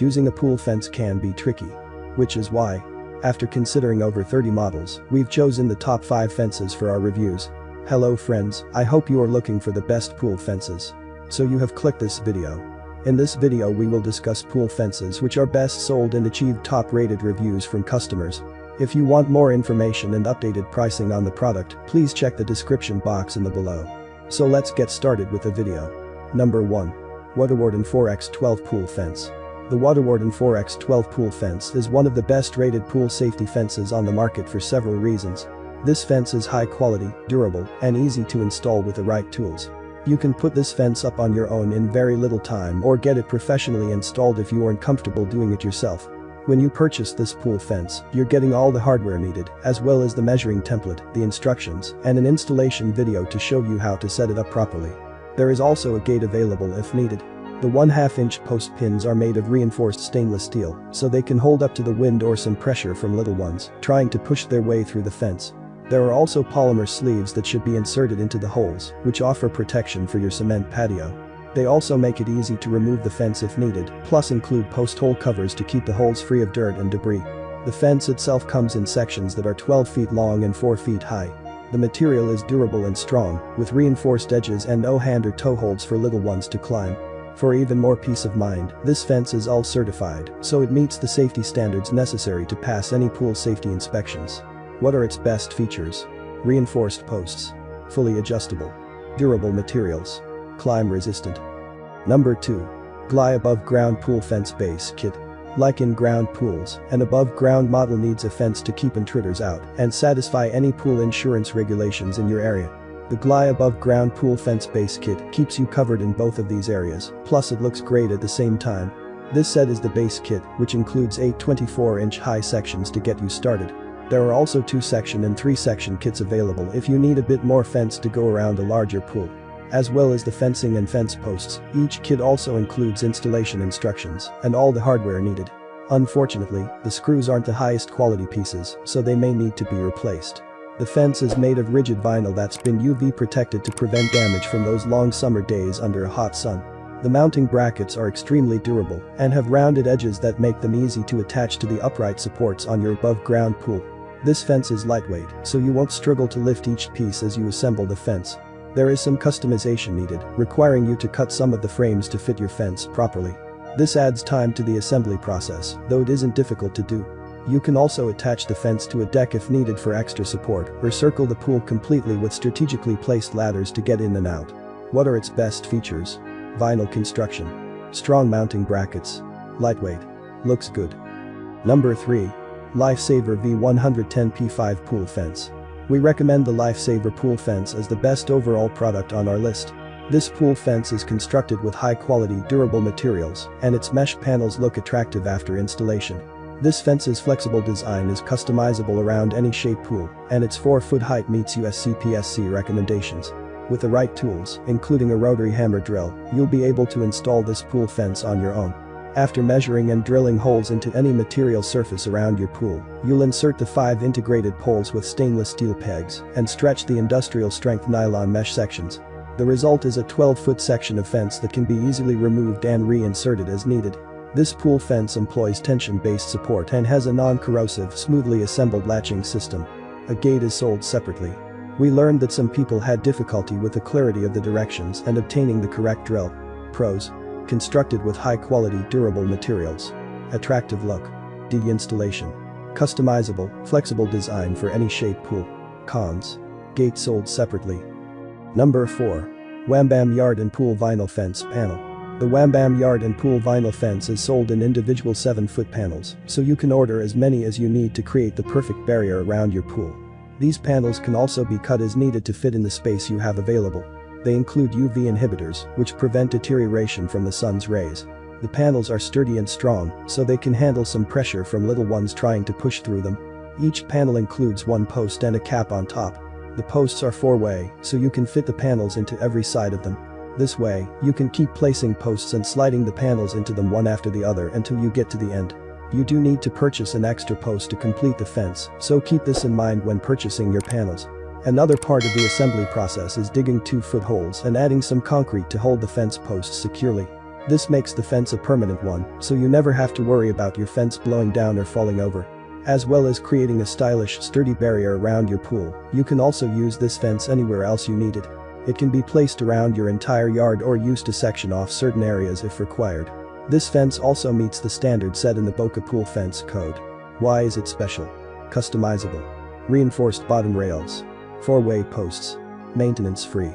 Choosing a pool fence can be tricky. Which is why, after considering over 30 models, we've chosen the top 5 fences for our reviews. Hello friends, I hope you are looking for the best pool fences. So you have clicked this video. In this video we will discuss pool fences which are best sold and achieved top rated reviews from customers. If you want more information and updated pricing on the product, please check the description box in the below. So let's get started with the video. Number 1. WaterWarden 4x12 Pool Fence. The WaterWarden 4x12 pool fence is one of the best rated pool safety fences on the market for several reasons. This fence is high quality, durable, and easy to install with the right tools. You can put this fence up on your own in very little time or get it professionally installed if you aren't comfortable doing it yourself. When you purchase this pool fence, you're getting all the hardware needed, as well as the measuring template, the instructions, and an installation video to show you how to set it up properly. There is also a gate available if needed. The 1/2 inch post pins are made of reinforced stainless steel, so they can hold up to the wind or some pressure from little ones trying to push their way through the fence. There are also polymer sleeves that should be inserted into the holes, which offer protection for your cement patio. They also make it easy to remove the fence if needed, plus include post hole covers to keep the holes free of dirt and debris. The fence itself comes in sections that are 12 feet long and 4 feet high. The material is durable and strong, with reinforced edges and no hand or toe holds for little ones to climb. For even more peace of mind, this fence is all certified, so it meets the safety standards necessary to pass any pool safety inspections. What are its best features? Reinforced posts. Fully adjustable. Durable materials. Climb resistant. Number 2. Glide Above Ground Pool Fence Base Kit. Like in ground pools, an above ground model needs a fence to keep intruders out and satisfy any pool insurance regulations in your area. The Glide Above Ground Pool Fence Base Kit keeps you covered in both of these areas, plus it looks great at the same time. This set is the base kit, which includes 8 24-inch high sections to get you started. There are also 2-section and 3-section kits available if you need a bit more fence to go around a larger pool. As well as the fencing and fence posts, each kit also includes installation instructions and all the hardware needed. Unfortunately, the screws aren't the highest quality pieces, so they may need to be replaced. The fence is made of rigid vinyl that's been UV protected to prevent damage from those long summer days under a hot sun. The mounting brackets are extremely durable and have rounded edges that make them easy to attach to the upright supports on your above ground pool. This fence is lightweight, so you won't struggle to lift each piece as you assemble the fence. There is some customization needed, requiring you to cut some of the frames to fit your fence properly. This adds time to the assembly process, though it isn't difficult to do. You can also attach the fence to a deck if needed for extra support, or circle the pool completely with strategically placed ladders to get in and out. What are its best features? Vinyl construction. Strong mounting brackets. Lightweight. Looks good. Number 3. Lifesaver V110P5 Pool Fence. We recommend the Lifesaver Pool Fence as the best overall product on our list. This pool fence is constructed with high-quality, durable materials, and its mesh panels look attractive after installation. This fence's flexible design is customizable around any shape pool, and its 4-foot height meets USCPSC recommendations. With the right tools, including a rotary hammer drill, you'll be able to install this pool fence on your own. After measuring and drilling holes into any material surface around your pool, you'll insert the 5 integrated poles with stainless steel pegs and stretch the industrial-strength nylon mesh sections. The result is a 12-foot section of fence that can be easily removed and reinserted as needed. This pool fence employs tension-based support and has a non-corrosive, smoothly assembled latching system. A gate is sold separately. We learned that some people had difficulty with the clarity of the directions and obtaining the correct drill. Pros. Constructed with high-quality, durable materials. Attractive look. De-installation. Customizable, flexible design for any shape pool. Cons. Gate sold separately. Number 4. WamBam Yard and Pool Vinyl Fence Panel. The WamBam Yard and Pool Vinyl Fence is sold in individual 7-foot panels, so you can order as many as you need to create the perfect barrier around your pool. These panels can also be cut as needed to fit in the space you have available. They include UV inhibitors, which prevent deterioration from the sun's rays. The panels are sturdy and strong, so they can handle some pressure from little ones trying to push through them. Each panel includes one post and a cap on top. The posts are 4-way, so you can fit the panels into every side of them. This way, you can keep placing posts and sliding the panels into them one after the other until you get to the end. You do need to purchase an extra post to complete the fence, so keep this in mind when purchasing your panels. Another part of the assembly process is digging 2-foot holes and adding some concrete to hold the fence posts securely. This makes the fence a permanent one, so you never have to worry about your fence blowing down or falling over. As well as creating a stylish, sturdy barrier around your pool, you can also use this fence anywhere else you need it. It can be placed around your entire yard or used to section off certain areas if required. This fence also meets the standard set in the Boca Pool Fence Code. Why is it special? Customizable. Reinforced bottom rails. 4-way posts. Maintenance free.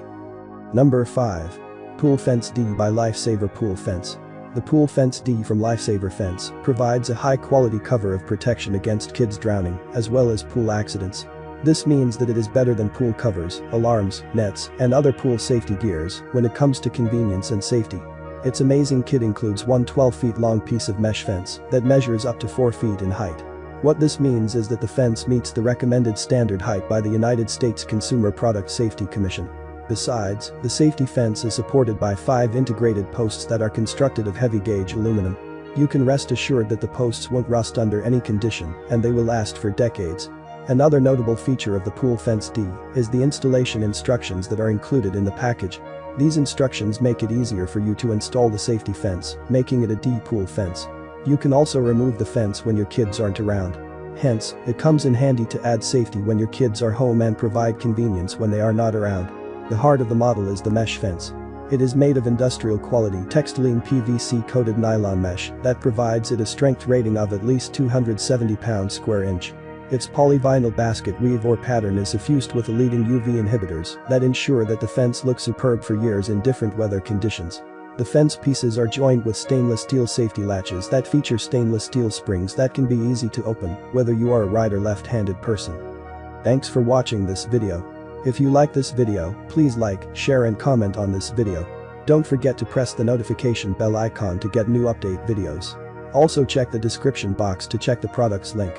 Number 5. Pool Fence D by Lifesaver Pool Fence. The Pool Fence D from Lifesaver Fence provides a high-quality cover of protection against kids drowning, as well as pool accidents. This means that it is better than pool covers, alarms, nets, and other pool safety gears when it comes to convenience and safety. Its amazing kit includes one 12-feet-long piece of mesh fence that measures up to 4 feet in height. What this means is that the fence meets the recommended standard height by the United States Consumer Product Safety Commission. Besides, the safety fence is supported by 5 integrated posts that are constructed of heavy-gauge aluminum. You can rest assured that the posts won't rust under any condition and they will last for decades. Another notable feature of the Pool Fence D is the installation instructions that are included in the package. These instructions make it easier for you to install the safety fence, making it a D pool fence. You can also remove the fence when your kids aren't around. Hence, it comes in handy to add safety when your kids are home and provide convenience when they are not around. The heart of the model is the mesh fence. It is made of industrial quality textile PVC coated nylon mesh that provides it a strength rating of at least 270 pounds square inch. Its polyvinyl basket weave or pattern is suffused with leading UV inhibitors that ensure that the fence looks superb for years in different weather conditions. The fence pieces are joined with stainless steel safety latches that feature stainless steel springs that can be easy to open, whether you are a right or left-handed person. Thanks for watching this video. If you like this video, please like, share and comment on this video. Don't forget to press the notification bell icon to get new update videos. Also check the description box to check the product's link.